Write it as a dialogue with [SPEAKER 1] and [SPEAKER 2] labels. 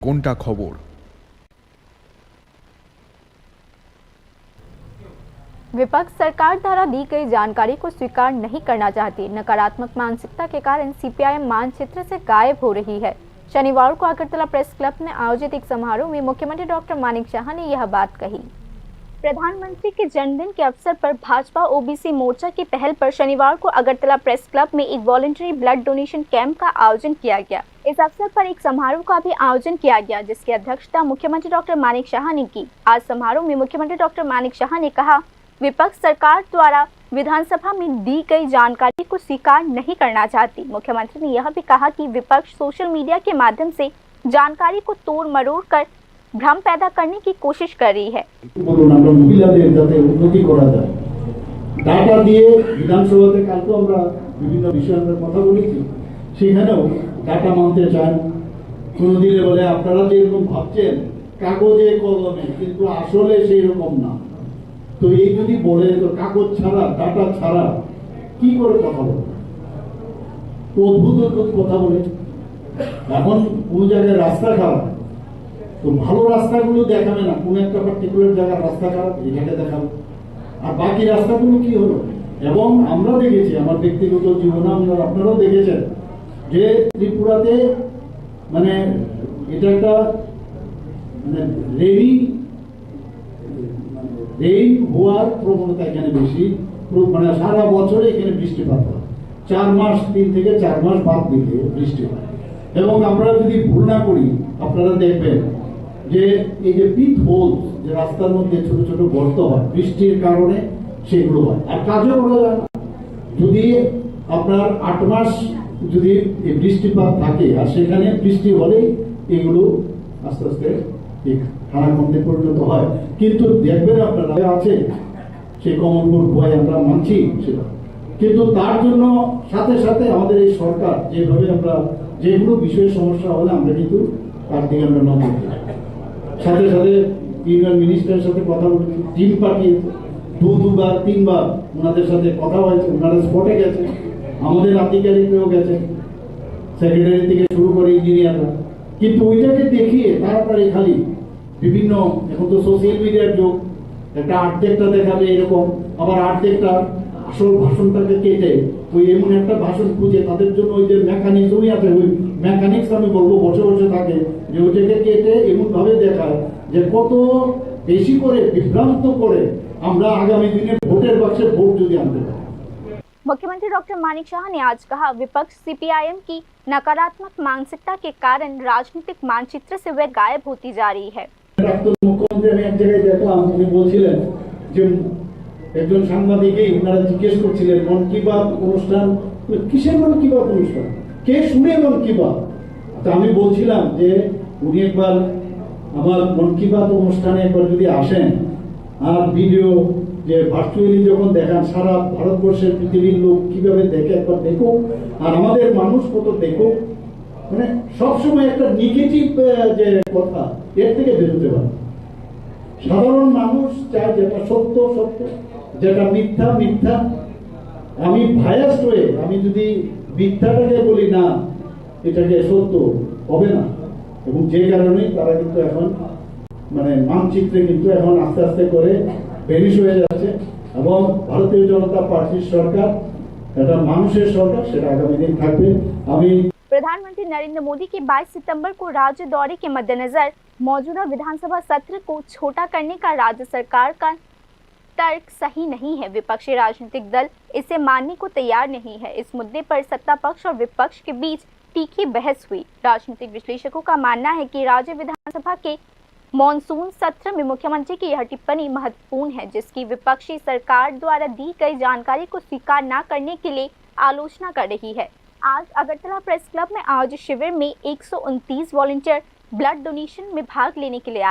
[SPEAKER 1] কোনটা খবর?
[SPEAKER 2] विपक्ष सरकार द्वारा दी गई जानकारी को स्वीकार नहीं करना चाहती। नकारात्मक मानसिकता के कारण सीपीआईएम मानचित्र से गायब हो रही है। शनिवार को अगरतला प्रेस क्लब में आयोजित एक समारोह में मुख्यमंत्री डॉक्टर मानिक शाह ने यह बात कही। प्रधानमंत्री के जन्मदिन के अवसर पर भाजपा ओबीसी मोर्चा की पहल पर शनिवार को अगरतला प्रेस क्लब में एक वॉलंटरी ब्लड डोनेशन कैंप का आयोजन किया गया। इस अवसर पर एक समारोह का भी आयोजन किया गया, जिसकी अध्यक्षता मुख्यमंत्री डॉक्टर मानिक शाह ने की। आज समारोह में मुख्यमंत्री डॉक्टर मानिक शाह ने कहा, विपक्ष सरकार द्वारा विधानसभा में दी गई जानकारी को स्वीकार नहीं करना चाहती। मुख्यमंत्री ने यह भी कहा कि विपक्ष सोशल मीडिया के माध्यम से जानकारी को तोड़ मरोड़ कर भ्रम पैदा करने की कोशिश कर रही है।
[SPEAKER 3] ডাটা দিয়ে বিধানসভাতে কালকে আমরা বিভিন্ন বিষয়ে আমরা কথা বলেছি, সেখানেও ডাটা মানতে চান। কোনদিনে বলে আপনারা যে এরকম ভাবছেন কাগজে কলমে, কিন্তু আসলে সেই রকম না। তো এই যদি বলে তো কাগজ ছাড়া ডাটা ছাড়া কি করে কথা বলে? অদ্ভুত অদ্ভুত কথা বলে। এখন কোন জায়গায় রাস্তা খারাপ, তো ভালো রাস্তাগুলো দেখাবে না, কোন একটা পার্টিকুলার জায়গার রাস্তা খারাপ এটাকে দেখাবে, আর বাকি রাস্তাগুলো কি হলো। এবং আমরা দেখেছি, আমার ব্যক্তিগত জীবনে আপনারাও দেখেছেন যে ত্রিপুরাতে মানে এটা একটা মানে রেইন হওয়ার প্রবণতা এখানে বেশি, মানে সারা বছরে এখানে বৃষ্টিপাত হয়, 4 মাস 3 থেকে 4 মাস বাদ দিলে বৃষ্টি হয়। এবং আমরা যদি ভুল না করি আপনারা দেখবেন যে এই যে পিট হোল, যে রাস্তার মধ্যে ছোট ছোট গর্ত হয় বৃষ্টির কারণে, সেগুলো হয় আর কাজও করা যায় না। যদি আপনার 8 মাস যদি বৃষ্টিপাত থাকে আর সেখানে বৃষ্টি হলেই এগুলো আস্তে আস্তে খারাপ মধ্যে পরিণত হয়। কিন্তু দেখবেন আপনারা আছে সেই কমলপুর ভয় আমরা মানছি সেটা, কিন্তু তার জন্য সাথে সাথে আমাদের এই সরকার যেভাবে আমরা যেগুলো বিষয়ে সমস্যা হলে আমরা কিন্তু তার দিকে আমরা নজর দিই। সাথে সাথে ইউনিয়ন মিনিস্টারের সাথে কথা বলেছি, টিম পাঠিয়েছে, 2বার 3বার ওনাদের সাথে কথা হয়েছে, ওনারা স্পটে গেছে, আমাদের আধিকারিকরাও গেছে, সেক্রেটারি থেকে শুরু করে ইঞ্জিনিয়াররা। কিন্তু ওইটাকে দেখিয়ে তাড়াতাড়ি খালি বিভিন্ন, এখন তো সোশ্যাল মিডিয়ার যুগ, একটা আর্ধেকটা দেখাবে এরকম, আবার আর্ধেকটা আসল ভাষণটাকে কেটে ওই এমন একটা ভাষণ খুঁজে তাদের জন্য ওই যে মেকানিজমই আছে, ওই মেকানিক্স আমি বলবো বসে বসে থাকে যে ওইটাকে কেটে এমন ভাবে দেখায় যে কত বেশি করে বিভ্রান্ত করে আমরা আগামী দিনে ভোটের বাক্সে ভোট যদি আনতে পারি।
[SPEAKER 2] मुख्यमंत्री डॉक्टर मानिक शाह ने आज कहा, विपक्ष सीपीआईएम की नकारात्मक मानसिकता के कारण राजनीतिक मानचित्र से वे गायब होती जा रही है।
[SPEAKER 3] মুখ্যমন্ত্রী আমি এক জায়গায় দেখলাম, উনি বলছিলেন যে একজন সাংবাদিকই ওনারা জিজ্ঞেস করছিলেন মন কি বাত অনুষ্ঠান, কিসের মন কি বাত অনুষ্ঠান, কে শুনে মন কি বাত। তো আমি বলছিলাম যে উনি একবার আমার মন কি বাত অনুষ্ঠানে একবার যদি আসেন আর ভিডিও যে ভার্চুয়ালি যখন দেখান সারা ভারতবর্ষের পৃথিবীর লোক কিভাবে দেখে একবার দেখো, আর আমাদের মানুষ কত দেখো, মানে সবসময় একটা নেগেটিভ যে কথা এর থেকে বেরোতে পারে। সাধারণ মানুষ চায় যেটা সত্য সত্য, যেটা মিথ্যা মিথ্যা। আমি ভায়াসড হয়ে আমি যদি মিথ্যাটাকে বলি না এটাকে সত্য হবে না, এবং যে কারণে তারা কিন্তু এখন মানে মানচিত্রে কিন্তু এখন আস্তে আস্তে করে ভ্যানিশ হয়ে যাচ্ছে। এবং ভারতীয় জনতা পার্টির সরকার এটা মানুষের সরকার, সেটা আগামী দিন থাকবে। আমি
[SPEAKER 2] प्रधानमंत्री नरेंद्र मोदी के 22 सितंबर को राज्य दौरे के मद्देनजर मौजूदा विधानसभा सत्र को छोटा करने का राज्य सरकार का तर्क सही नहीं है। विपक्षी राजनीतिक दल इसे मानने को तैयार नहीं है। इस मुद्दे पर सत्ता पक्ष और विपक्ष के बीच तीखी बहस हुई। राजनीतिक विश्लेषकों का मानना है कि राज्य विधानसभा के मॉनसून सत्र में मुख्यमंत्री की यह टिप्पणी महत्वपूर्ण है, जिसकी विपक्षी सरकार द्वारा दी गई जानकारी को स्वीकार न करने के लिए आलोचना कर रही है। आज अगरतला प्रेस क्लब में आयोजित शिविर में 129 वॉलंटियर ब्लड डोनेशन में भाग लेने के लिए आए।